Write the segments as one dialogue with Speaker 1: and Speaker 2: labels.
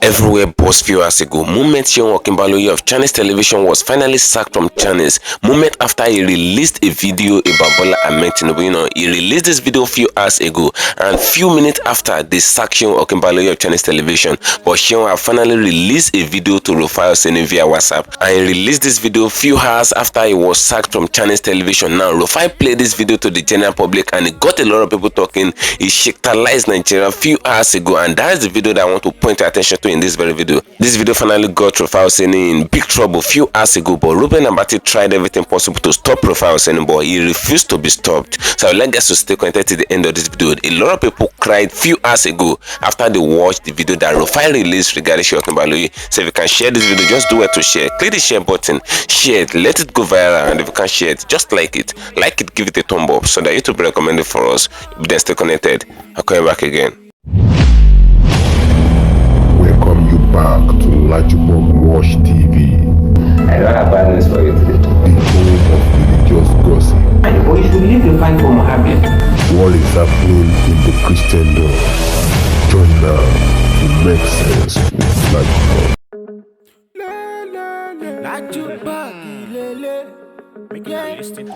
Speaker 1: Everywhere buzz few hours ago, moment Seun OKINBALOYE of Chinese television was finally sacked from Chinese. Moment after he released a video about Bola Ahmed TINUBU. He released this video a few hours ago, and few minutes after they sacked Seun OKINBALOYE of Chinese television. But Seun have finally released a video to Rufai via WhatsApp, and he released this video few hours after he was sacked from Chinese television. Now Rufai played this video to the general public, and it got a lot of people talking. He shaketalized Nigeria a few hours ago, and that is the video that I want to point your attention to in this very video. This video finally got Rufai in big trouble a few hours ago, but Ruben Abati tried everything possible to stop Rufai, but he refused to be stopped. So I would like guys to stay connected to the end of this video. A lot of people cried few hours ago after they watched the video that Rufai released regarding Seun OKINBALOYE. So if you can share this video, just do it to share. Click the share button, share it, let it go viral, and if you can share it, just like it, give it a thumb up so that YouTube recommend it for us. Then stay connected. I'll come back again.
Speaker 2: Welcome you back to LAJUPOG TV.
Speaker 3: I don't have bad news for you today.
Speaker 2: The home of religious gossip.
Speaker 3: But you should leave the fight for Mohammed.
Speaker 2: What is happening in the Christendom? Join now to make sense with LAJUPOG.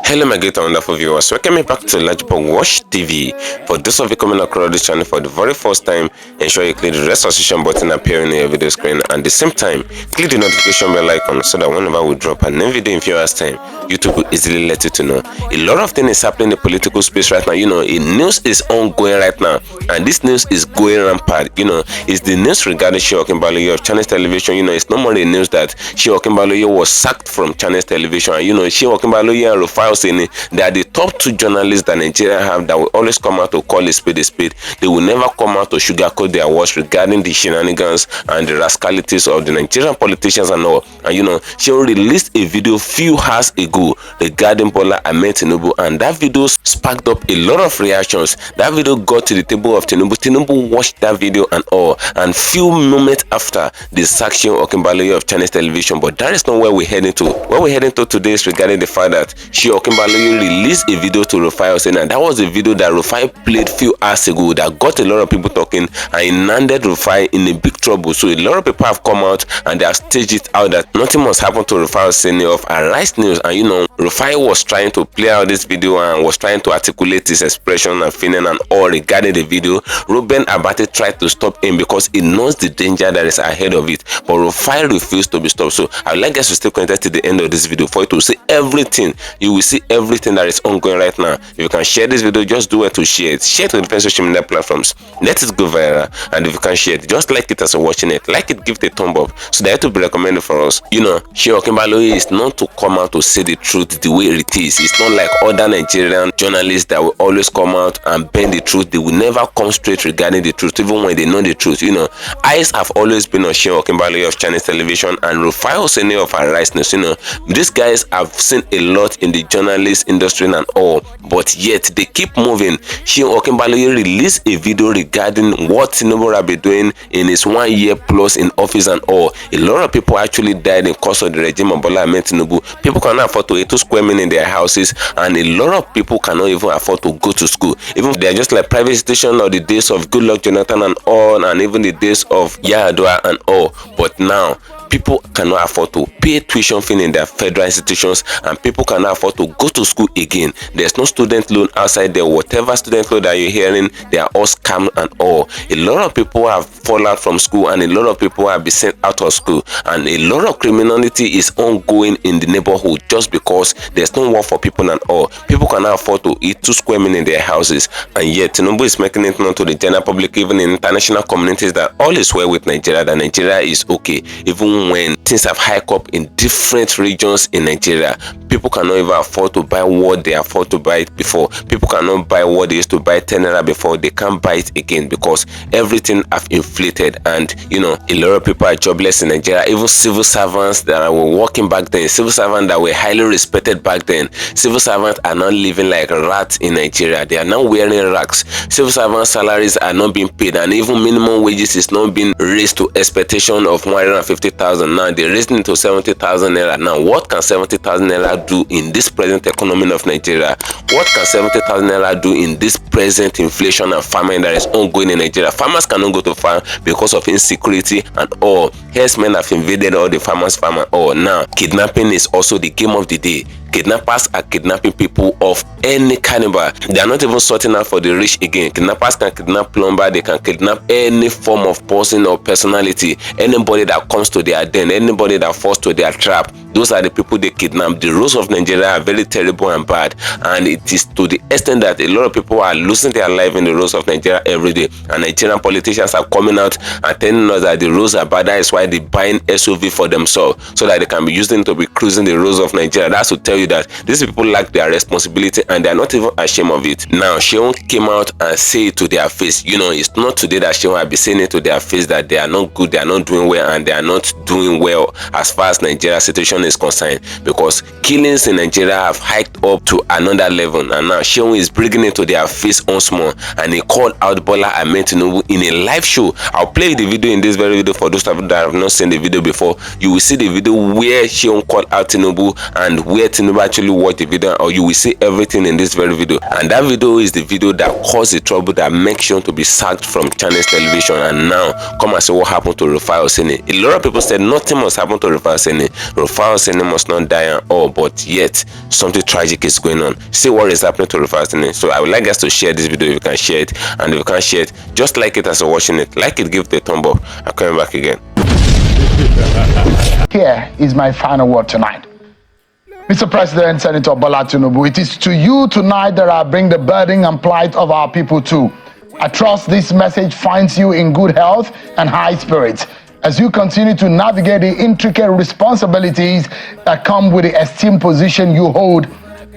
Speaker 1: Hello my great and wonderful viewers, welcome back to LAJUPOG TV. For those of you coming across this channel for the very first time, ensure you click the red subscription button appearing in your video screen, and at the same time click the notification bell icon so that whenever we drop a new video in few hours time, YouTube will easily let you to know. A lot of things is happening in the political space right now. A news is ongoing right now, and this news is going rampant. It's the news regarding Seun OKINBALOYE of Chinese television. It's not more the news that Seun OKINBALOYE was sacked from Chinese television, and Seun OKINBALOYE and Rufai they are the top two journalists that Nigeria have that will always come out to call a spade a spade. They will never come out to sugarcoat their words regarding the shenanigans and the rascalities of the Nigerian politicians and all. And Seun released a video few hours ago regarding Bola Ahmed TINUBU, and that video sparked up a lot of reactions. That video got to the table of TINUBU. TINUBU watched that video and all, and few moments after the sacked Seun OKINBALOYE of Chinese television. But that is not where we're heading to. Where we're heading to today is regarding the fact that Seun OKINBALOYE released a video to Rufai, and that was a video that Rufai played few hours ago that got a lot of people talking, and it landed Rufai in a big trouble. So a lot of people have come out and they have staged it out that nothing must happen to Rufai of Arise News. And Rufai was trying to play out this video and was trying to articulate his expression and feeling and all regarding the video. Ruben Abati tried to stop him because he knows the danger that is ahead of it, but Rufai refused to be stopped. So I would like guys to stay connected to the end of this video for you to see everything. You will see everything that is ongoing right now. If you can share this video, just do it to share it. Share it to different social media platforms. Let it go viral. And if you can share it, just like it as you're watching it. Like it, give it a thumb up so that it will be recommended for us. Seun OKINBALOYE is not to come out to say the truth the way it is. It's not like other Nigerian journalists that will always come out and bend the truth. They will never come straight regarding the truth, even when they know the truth. Eyes have always been on Seun OKINBALOYE of Chinese television and Rufai of Arise News. These guys have seen a lot in the journalist industry and all, but yet they keep moving. Seun OKINBALOYE released a video regarding what TINUBU have been doing in his 1 year plus in office and all. A lot of people actually died in cause of the regime of Bola Ahmed TINUBU. People cannot afford to eat 2 square meals in their houses, and a lot of people cannot even afford to go to school. Even they are just like private institutions of the days of Goodluck Jonathan and all, and even the days of Yar'Adua and all. But now people cannot afford to pay tuition fee in their federal institutions, and people cannot afford to go to school again. There's no student loan outside there. Whatever student loan that you're hearing, they are all scam and all. A lot of people have fallen out from school, and a lot of people have been sent out of school, and a lot of criminality is ongoing in the neighborhood just because there's no work for people and all. People cannot afford to eat 2 square meals in their houses, and yet TINUBU is making it known to the general public, even in international communities, that all is well with Nigeria, that Nigeria is okay. Even when things have hiked up in different regions in Nigeria, people cannot even afford to buy what they afford to buy it before. People cannot buy what they used to buy 10 naira before. They can't buy it again because everything have inflated, and a lot of people are jobless in Nigeria. Even civil servants that were working back then, civil servants that were highly respected back then, civil servants are not living like rats in Nigeria. They are now wearing racks. Civil servant salaries are not being paid, and even minimum wages is not being raised to expectation of 150,000 60,000. Now they raised it to 70,000 naira. Now what can 70,000 naira do in this present economy of Nigeria? What can 70,000 naira do in this present inflation and famine that is ongoing in Nigeria? Farmers cannot go to farm because of insecurity and all. Herdsmen have invaded all the farmers' farm and all. Now kidnapping is also the game of the day. Kidnappers are kidnapping people of any caliber. They are not even sorting out for the rich again. Kidnappers can kidnap plumber, they can kidnap any form of person or personality. Anybody that comes to their den, anybody that falls to their trap, those are the people they kidnap. The rules of Nigeria are very terrible and bad, and it is to the extent that a lot of people are losing their life in the rules of Nigeria every day. And Nigerian politicians are coming out and telling us that the rules are bad. That is why they buying SUV for themselves, so that they can be using to be cruising the rules of Nigeria. That's to tell you that these people lack their responsibility and they are not even ashamed of it. Now Seun came out and say it to their face. You know, it's not today that Seun will be saying it to their face that they are not good, they are not doing well, and they are not doing well as far as Nigeria's situation is concerned, because killings in Nigeria have hiked up to another level, and now Seun is bringing it to their face once more, and he called out Bola Ahmed Tinubu in a live show. I'll play the video in this very video for those of you that have not seen the video before. You will see the video where Seun called out Tinubu and where Tinubu actually watched the video, or you will see everything in this very video. And that video is the video that caused the trouble that makes Seun to be sacked from Chinese television. And now come and see what happened to Rufai Oseni. A lot of people said nothing must happen to Rufai Oseni. Rufai Oseni must not die and all, but yet something tragic is going on. See what is happening to Rufai Oseni. So I would like us to share this video if you can share it, and if you can't share it, just like it as you're watching it. Like it, give it a thumb up. I'm coming back again.
Speaker 4: Here is my final word tonight. Mr. President, Senator Bola Tinubu, it is to you tonight that I bring the burden and plight of our people too. I trust this message finds you in good health and high spirits as you continue to navigate the intricate responsibilities that come with the esteemed position you hold.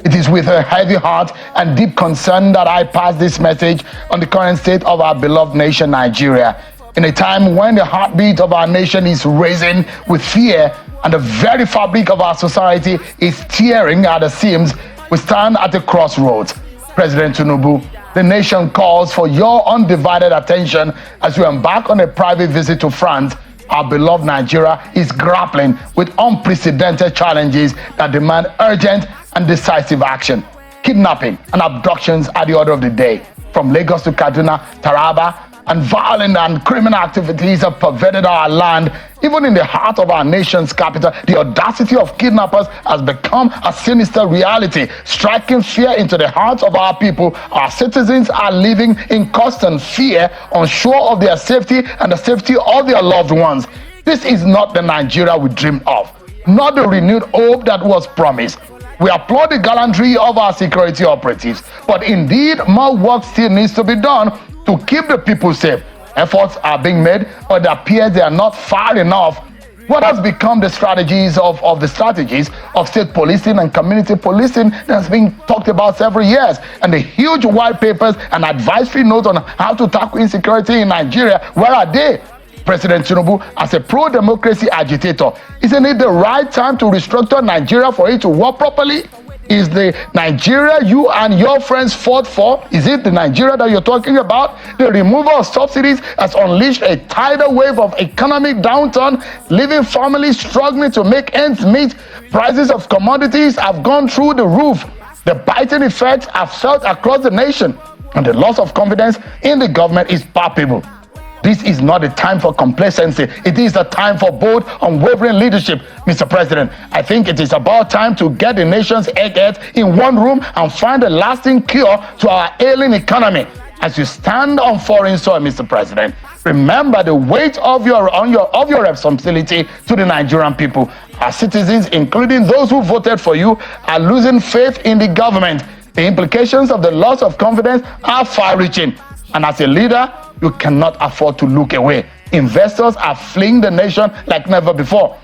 Speaker 4: It is with a heavy heart and deep concern that I pass this message on the current state of our beloved nation, Nigeria. In a time when the heartbeat of our nation is racing with fear and the very fabric of our society is tearing at the seams, we stand at a crossroads. President Tinubu, the nation calls for your undivided attention as you embark on a private visit to France. Our beloved Nigeria is grappling with unprecedented challenges that demand urgent and decisive action. Kidnapping and abductions are the order of the day. From Lagos to Kaduna, Taraba, and violent and criminal activities have pervaded our land. Even in the heart of our nation's capital, the audacity of kidnappers has become a sinister reality, striking fear into the hearts of our people. Our citizens are living in constant fear, unsure of their safety and the safety of their loved ones. This is not the Nigeria we dreamed of, not the renewed hope that was promised. We applaud the gallantry of our security operatives, but indeed more work still needs to be done to keep the people safe. Efforts are being made, but it appears they are not far enough. What has become the strategies of state policing and community policing that has been talked about several years, and the huge white papers and advisory notes on how to tackle insecurity in Nigeria, where are they? President Tinubu, as a pro-democracy agitator, isn't it the right time to restructure Nigeria for it to work properly? Is the Nigeria you and your friends fought for, is it the Nigeria that you're talking about? The removal of subsidies has unleashed a tidal wave of economic downturn, leaving families struggling to make ends meet. Prices of commodities have gone through the roof. The biting effects are felt across the nation, and the loss of confidence in the government is palpable. This is not a time for complacency. It is a time for bold, unwavering leadership, Mr. President. I think it is about time to get the nation's eggheads in one room and find a lasting cure to our ailing economy. As you stand on foreign soil, Mr. President, remember the weight of your responsibility to the Nigerian people. Our citizens, including those who voted for you, are losing faith in the government. The implications of the loss of confidence are far-reaching. And as a leader, you cannot afford to look away. Investors are fleeing the nation like never before.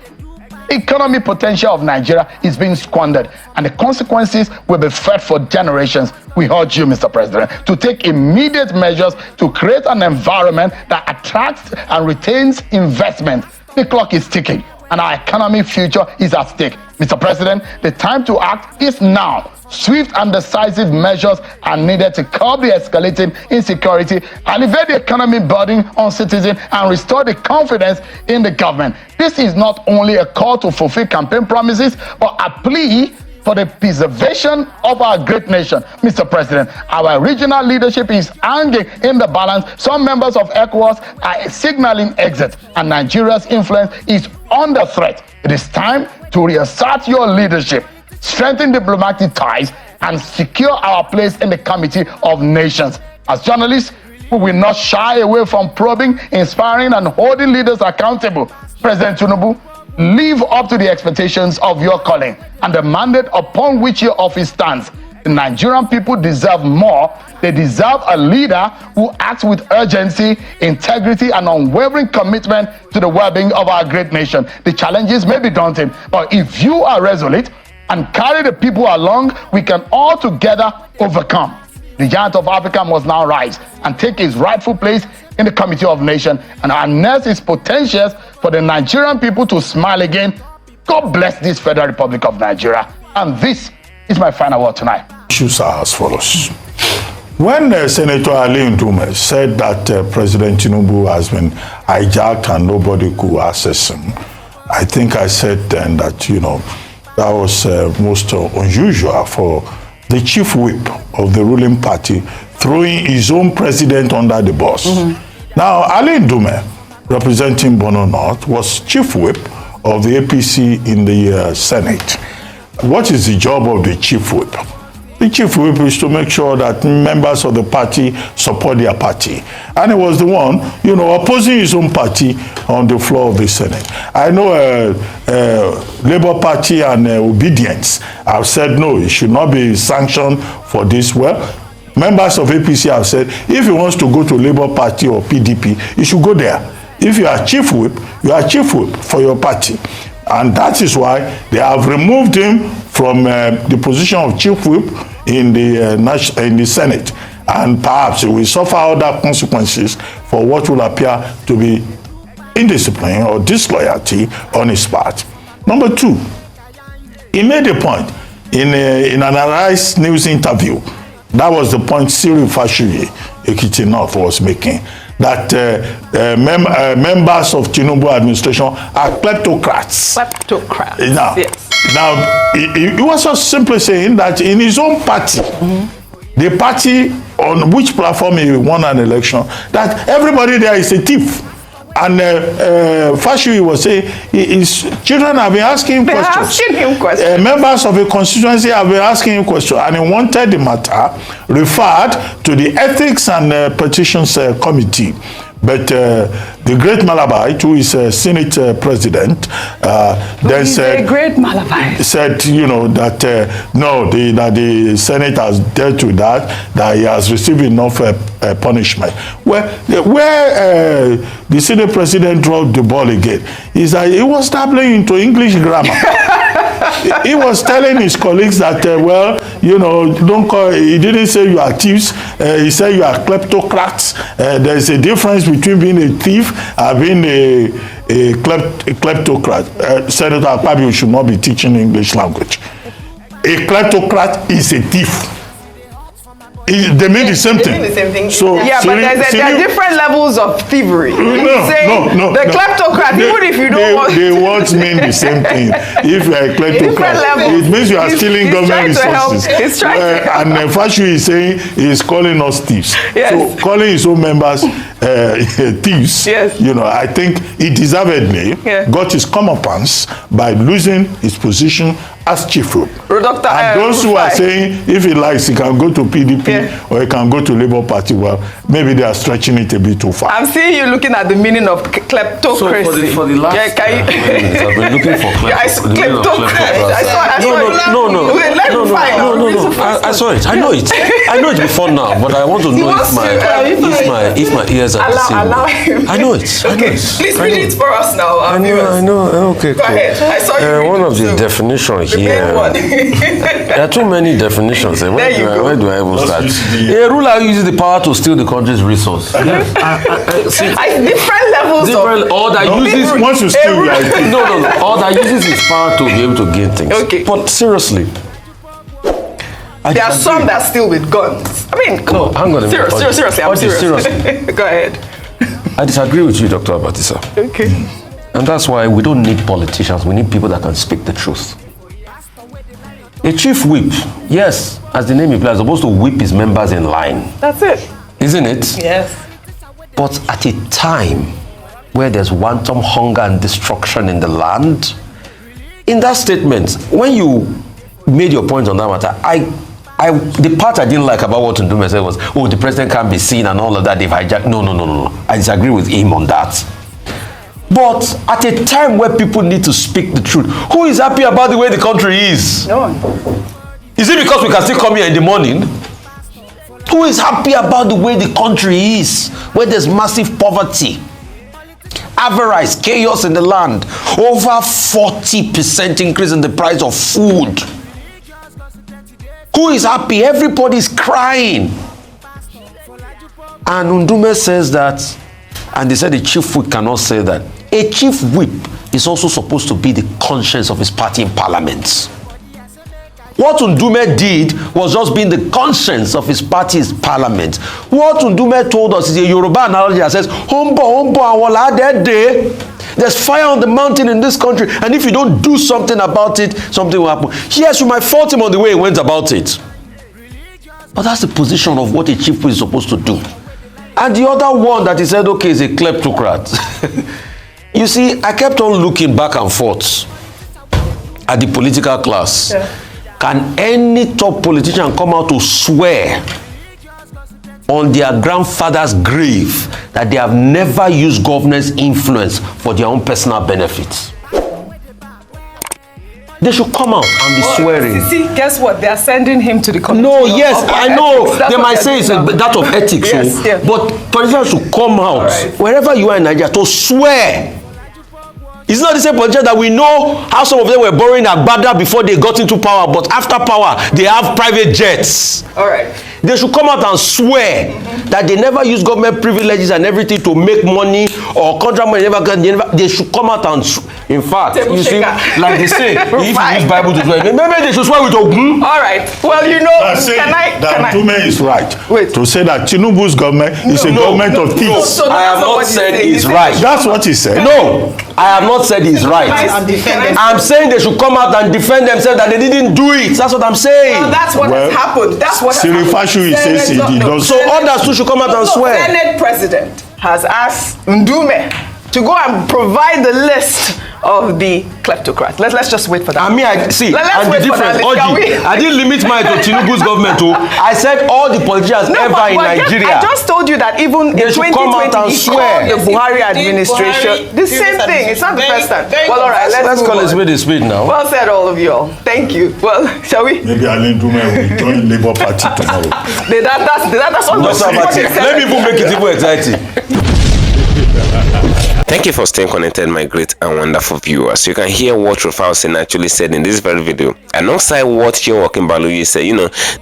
Speaker 4: Economic potential of Nigeria is being squandered, and the consequences will be felt for generations. We urge you, Mr. President, to take immediate measures to create an environment that attracts and retains investment. The clock is ticking, and our economic future is at stake. Mr. President, the time to act is now. Swift and decisive measures are needed to curb the escalating insecurity, alleviate the economic burden on citizens, and restore the confidence in the government. This is not only a call to fulfill campaign promises, but a plea for the preservation of our great nation. Mr. President, our regional leadership is hanging in the balance. Some members of ECOWAS are signaling exit, and Nigeria's influence is under threat. It is time to reassert your leadership, strengthen diplomatic ties, and secure our place in the Committee of Nations. As journalists, we will not shy away from probing, inspiring, and holding leaders accountable. President TINUBU, live up to the expectations of your calling and the mandate upon which your office stands. The Nigerian people deserve more. They deserve a leader who acts with urgency, integrity, and unwavering commitment to the well-being of our great nation. The challenges may be daunting, but if you are resolute and carry the people along, we can all together overcome. The giant of Africa must now rise and take his rightful place in the Committee of Nations and harness its potentials for the Nigerian people to smile again. God bless this Federal Republic of Nigeria. And this is my final word tonight.
Speaker 5: Issues are as follows. When Senator NDUME said that President TINUBU has been hijacked and nobody could access him, I think I said then that, that was most unusual for the chief whip of the ruling party throwing his own president under the bus. Now, NDUME, representing Bono North, was chief whip of the APC in the Senate. What is the job of the chief whip? The chief whip is to make sure that members of the party support their party. And he was the one, opposing his own party on the floor of the Senate. I know Labour Party and Obedience have said, no, it should not be sanctioned for this. Well, members of APC have said, if he wants to go to Labour Party or PDP, he should go there. If you are chief whip, you are chief whip for your party. And that is why they have removed him from the position of chief whip in the Senate. And perhaps he will suffer other consequences for what will appear to be indiscipline or disloyalty on his part. Number two, he made a point in an Arise News interview. That was the point Cyril Fashuyi, Ekiti North, was making. That members of TINUBU administration are kleptocrats.
Speaker 6: Kleptocrats, yes.
Speaker 5: Now, he was just simply saying that in his own party, the party on which platform he won an election, that everybody there is a thief. And Fashuyi was saying his children have been asking him questions. Members of a constituency have been asking him questions. And he wanted the matter referred to the Ethics and Petitions Committee. But the great Malabite, who is Senate President, then said,
Speaker 6: great Malabite
Speaker 5: said, that no, that the Senate has dealt with that he has received enough punishment. Where the Senate President dropped the ball again is that he was dabbling into English grammar. He was telling his colleagues that, don't call. He didn't say you are thieves. He said you are kleptocrats. There is a difference between being a thief and being a kleptocrat. Senator AKPABIO should not be teaching English language. A kleptocrat is a thief. They mean the same thing.
Speaker 6: So, but there are different levels of thievery. No. The kleptocrat, even if you don't want
Speaker 5: they won't mean the same thing. If you are a kleptocrat, it means you are stealing government resources.
Speaker 6: He's trying to help.
Speaker 5: And Fashuyi is saying he's calling us thieves.
Speaker 6: Yes.
Speaker 5: So calling his own members thieves,
Speaker 6: yes.
Speaker 5: I think he deservedly got his comeuppance by losing his position as chief whip. And those who are saying if he likes he can go to PDP or he can go to Labour Party, well, maybe they are stretching it a bit too far.
Speaker 6: I'm seeing you looking at the meaning of kleptocracy.
Speaker 7: So for the last I've been looking for
Speaker 6: kleptocracy.
Speaker 7: No. I saw it. I know it before now, but I want to know if my ears are
Speaker 6: allow him.
Speaker 7: I know it.
Speaker 6: Okay. Please read it for us now.
Speaker 7: I know. Okay,
Speaker 6: go ahead. I saw you
Speaker 7: one of the definitions here. There are too many definitions. Where do I even start? A ruler uses the power to steal the country's resource. See,
Speaker 6: different levels
Speaker 7: or that uses
Speaker 5: once you steal,
Speaker 7: or that uses his power to be able to gain things.
Speaker 6: Okay.
Speaker 7: But seriously,
Speaker 6: there are some that steal with guns. I mean, come on.
Speaker 7: Hang on a minute.
Speaker 6: Seriously, I'm serious. Go ahead.
Speaker 7: I disagree with you, Dr. Abatisa.
Speaker 6: Okay.
Speaker 7: And that's why we don't need politicians. We need people that can speak the truth. A chief whip, yes, as the name implies, is supposed to whip his members in line.
Speaker 6: That's it.
Speaker 7: Isn't it?
Speaker 6: Yes.
Speaker 7: But at a time where there's wanton hunger and destruction in the land, in that statement, when you made your point on that matter, the part I didn't like about what NDUME said was, oh, the president can't be seen and all of that, they've hijacked. No. I disagree with him on that. But at a time where people need to speak the truth, who is happy about the way the country is?
Speaker 6: No one.
Speaker 7: Is it because we can still come here in the morning? Who is happy about the way the country is, where there's massive poverty, avarice, chaos in the land, over 40% increase in the price of food? Who is happy? Everybody's crying. And NDUME says that, and they said the chief whip cannot say that. A chief whip is also supposed to be the conscience of his party in parliament. What NDUME did was just being the conscience of his party's parliament. What NDUME told us is a Yoruba analogy that says, there's fire on the mountain in this country, and if you don't do something about it, something will happen. Yes, you might fault him on the way he went about it. But that's the position of what a chief whip is supposed to do. And the other one that he said, okay, is a kleptocrat. You see, I kept on looking back and forth at the political class.
Speaker 6: Yeah.
Speaker 7: Can any top politician come out to swear on their grandfather's grave that they have never used governance influence for their own personal benefits? They should come out and be swearing.
Speaker 6: See, guess what? They are sending him to the committee.
Speaker 7: No, yes, I know. They might say it's that of ethics,
Speaker 6: yes, yes.
Speaker 7: But politicians should come out, wherever you are in Nigeria, to swear. It's not the same politicians that we know how some of them were borrowing agbada before they got into power, but after power, they have private jets.
Speaker 6: All right.
Speaker 7: They should come out and swear that they never use government privileges and everything to make money or contract money. They should come out and, in fact, you see, like they say, if you use Bible to swear, maybe they should swear with Ogun.
Speaker 6: All right. Well, you know,
Speaker 5: NDUME is right to say that Tinubu's government is a government of peace.
Speaker 6: So
Speaker 7: I have not said he's right.
Speaker 5: That's what he said.
Speaker 7: No, I have not said he's right. I'm saying they should come out and defend themselves that they didn't do it. That's what I'm saying.
Speaker 6: Well, that's what has happened. That's what has happened.
Speaker 5: He says he did not.
Speaker 7: So others too should come out and swear.
Speaker 6: The Senate president has asked NDUME to go and provide the list of the kleptocrats. Let's just wait for that.
Speaker 7: I mean, let's
Speaker 6: wait for that.
Speaker 7: I didn't limit mine to Tinubu's government too. I said all the politicians in Nigeria.
Speaker 6: I just told you that even in 2020, the Buhari administration, the same thing. It's not the first time. Well, all right, let's
Speaker 7: call it a speed now.
Speaker 6: Well said, all of you all. Thank you. Well, shall we?
Speaker 5: Maybe NDUME will join Labour Party tomorrow.
Speaker 6: That's what
Speaker 7: Let me even make it even exciting.
Speaker 1: Thank you for staying connected, my great and wonderful viewers. You can hear what Rufai actually said in this very video. Alongside what Seun OKINBALOYE said,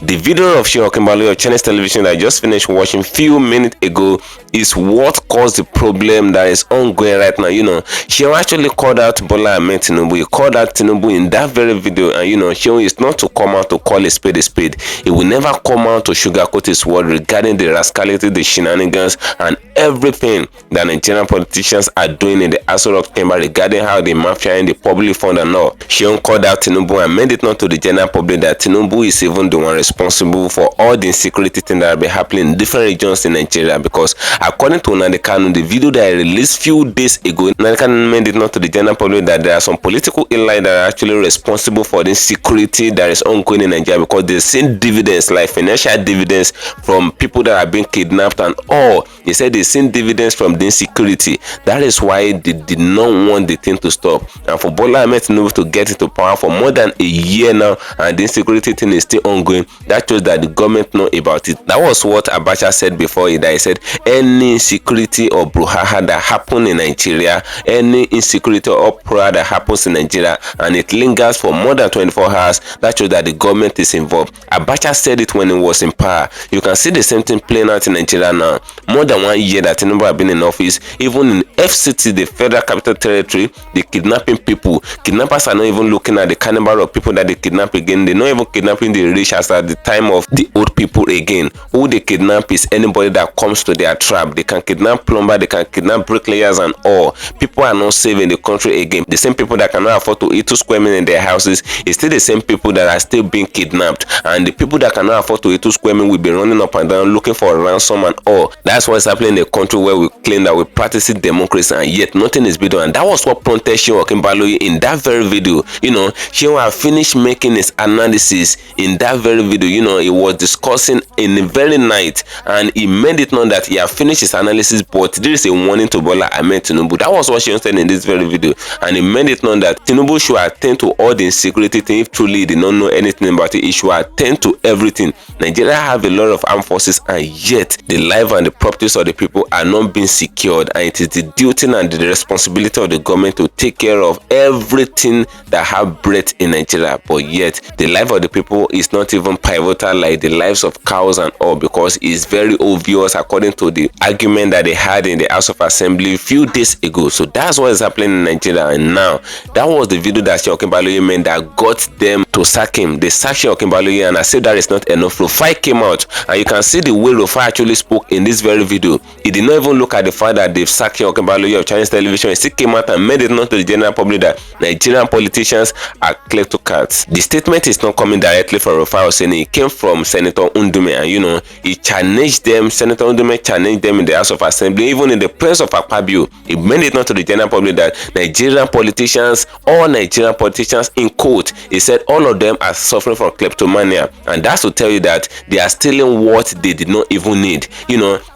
Speaker 1: the video of Seun OKINBALOYE of Chinese television that I just finished watching few minutes ago is what caused the problem that is ongoing right now. Seun actually called out Bola Ahmed Tinubu. He called out Tinubu in that very video, and Seun is not to come out to call a spade a spade. He will never come out to sugarcoat his word regarding the rascality, the shenanigans, and everything that Nigerian politicians are doing in the Aso Rock chamber regarding how the mafia and the public fund and all. Seun called out Tinubu and made it known to the general public that Tinubu is even the one responsible for all the insecurity things that have been happening in different regions in Nigeria, because according to Nnamdi, the video that I released few days ago, Nnamdi made it known to the general public that there are some political elites that are actually responsible for the insecurity that is ongoing in Nigeria, because they've seen dividends, like financial dividends from people that are being kidnapped and all. They said they've seen dividends from the insecurity. That is is why they did not want the thing to stop. And for Bola Ahmed Tinubu to get into power for more than a year now, and the insecurity thing is still ongoing, that shows that the government know about it. That was what Abacha said before he died. He said any insecurity or brouhaha that happened in Nigeria, any insecurity or uproar that happens in Nigeria, and it lingers for more than 24 hours, that shows that the government is involved. Abacha said it when he was in power. You can see the same thing playing out in Nigeria now. More than 1 year that Tinubu have been in office, even in FCT, the Federal Capital Territory, the kidnapping people. Kidnappers are not even looking at the caliber of people that they kidnap again. They're not even kidnapping the rich as at the time of the old people again. Who they kidnap is anybody that comes to their trap. They can kidnap plumber, they can kidnap bricklayers and all. People are not safe in the country again. The same people that cannot afford to eat 2 square meals in their houses is still the same people that are still being kidnapped. And the people that cannot afford to eat 2 square meals will be running up and down looking for a ransom and all. That's what's happening in the country where we claim that we practice democracy and yet nothing is being done. And that was what prompted Seun OKINBALOYE in that very video. Seun had finished making his analysis in that very video. He was discussing in the very night, and he made it known that he had finished his analysis, but there is a warning to Bola Ahmed Tinubu. That was what Seun said in this very video, and he made it known that Tinubu should attend to all the insecurity thing. If truly he did not know anything about it, he should attend to everything. Nigeria have a lot of armed forces, and yet the life and the properties of the people are not being secured, and it is the duty and the responsibility of the government to take care of everything that have breath in Nigeria. But yet the life of the people is not even pivotal like the lives of cows and all, because it's very obvious according to the argument that they had in the House of Assembly a few days ago. So that's what is happening in Nigeria. And now that was the video that Seun OKINBALOYE made that got them to sack him. They sacked Seun OKINBALOYE, and I said that is not enough. Rufai came out, and you can see the way Rufai actually spoke in this very video. He did not even look at the fact that they've sacked Seun OKINBALOYE of Chinese television. He still came out and made it known to the general public that Nigerian politicians are kleptocrats. The statement is not coming directly from Rufai Oseni. It came from Senator NDUME, and he challenged them. Senator NDUME challenged them in the House of Assembly, even in the presence of AKPABIO. He made it known to the general public that Nigerian politicians, all Nigerian politicians in quote, he said all of them are suffering from kleptomania, and that's to tell you that they are stealing what they did not even need.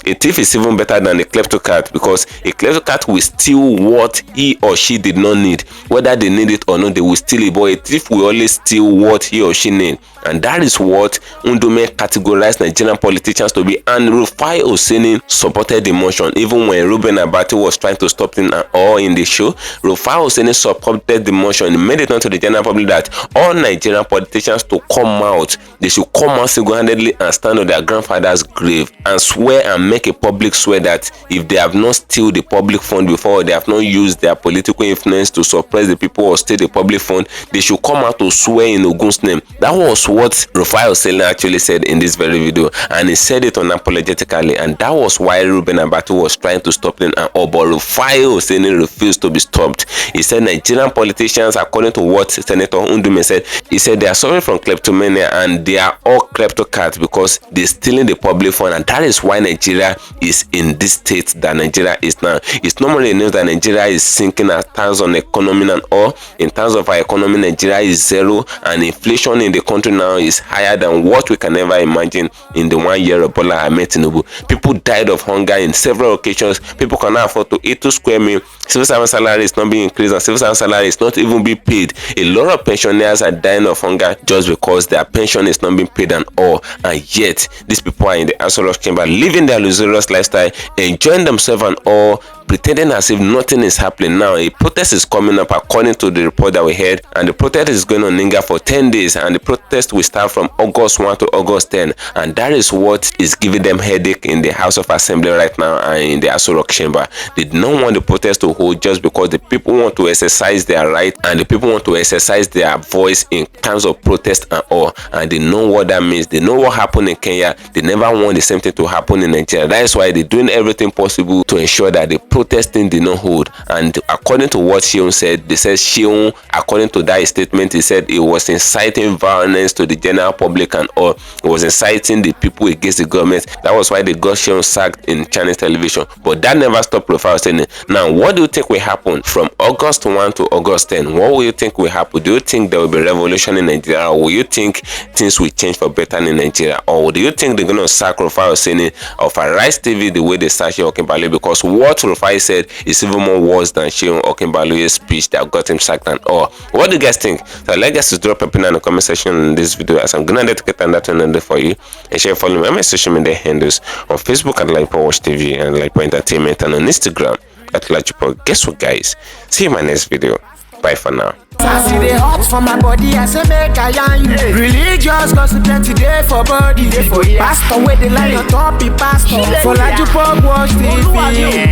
Speaker 1: A thief is even better than a kleptocrat, because a kleptocrat will steal what he or she did not need. Whether they need it or not, they will steal it, but a thief will always steal what he or she need. And that is what NDUME categorized Nigerian politicians to be. And Rufai Oseni supported the motion, even when Ruben Abati was trying to stop him all in the show. Rufai Oseni supported the motion. He made it known to the general public that all Nigerian politicians to come out. They should come out single-handedly and stand on their grandfather's grave and swear and make a public swear that if they have not steal the public fund before, they have not used their political influence to suppress the people or steal the public fund, they should come out to swear in Ogun's name. That was what Rufai Oseni actually said in this very video, and he said it unapologetically, and that was why Ruben Abati was trying to stop them, and but Rufai Oseni refused to be stopped. He said Nigerian politicians, according to what Senator NDUME said, he said they are suffering from kleptomania and they are all kleptocrats because they're stealing the public fund, and that is why Nigeria is in this state that Nigeria is now. It's normally news that Nigeria is sinking in terms of economy and all. In terms of our economy, Nigeria is zero, and inflation in the country now is higher than what we can ever imagine in the 1 year of Bola Ahmed Tinubu. People died of hunger in several occasions. People cannot afford to eat 2 square meals. Civil servant salary is not being increased, and civil servant salary is not even being paid. A lot of pensioners are dying of hunger just because their pension is not being paid and all. And yet, these people are in the House of Chamber living their luxurious lifestyle, enjoying themselves and all, pretending as if nothing is happening. Now a protest is coming up according to the report that we heard, and the protest is going on in Ninga for 10 days, and the protest will start from August 1 to August 10, and that is what is giving them headache in the House of Assembly right now and in the Aso Chamber. They don't want the protest to hold just because the people want to exercise their right and the people want to exercise their voice in terms of protest and all, and they know what that means. They know what happened in Kenya. They never want the same thing to happen in Nigeria. That is why they're doing everything possible to ensure that the protesting did not hold. And according to what Seun said, they said Seun, according to that statement, he said it was inciting violence to the general public and all. It was inciting the people against the government. That was why they got Seun sacked in Chinese television. But that never stopped Rufai Oseni. Now, what the you think will happen from August 1 to August 10? What will you think will happen? Do you think there will be revolution in Nigeria, or will you think things will change for better in Nigeria, or do you think they're going to sack Rufai or Rufai TV the way they sacked Okinbaloye? Because what Rufai said is even more worse than Okinbaloye's speech that got him sacked and all. What do you guys think? So let us drop a pin in the comment section in this video, as I'm gonna dedicate that one for you, and share follow me on my social media handles on Facebook at LAJUPOG TV and LAJUPOG Entertainment, and on Instagram at LAJUPOG. Guess what, guys? See you in my next video. Bye for now.
Speaker 8: I see the hot for my body, I say make I yarn you. Religious gossip plenty day for body. Pastor where they lie on top, be pastor. For LAJUPOG Watch TV.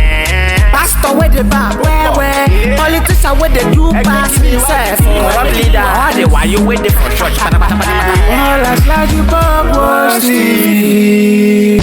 Speaker 8: Pastor where they back, where politicians where they do pass himself. World leader, all the while you waiting for church. All as LAJUPOG Watch TV.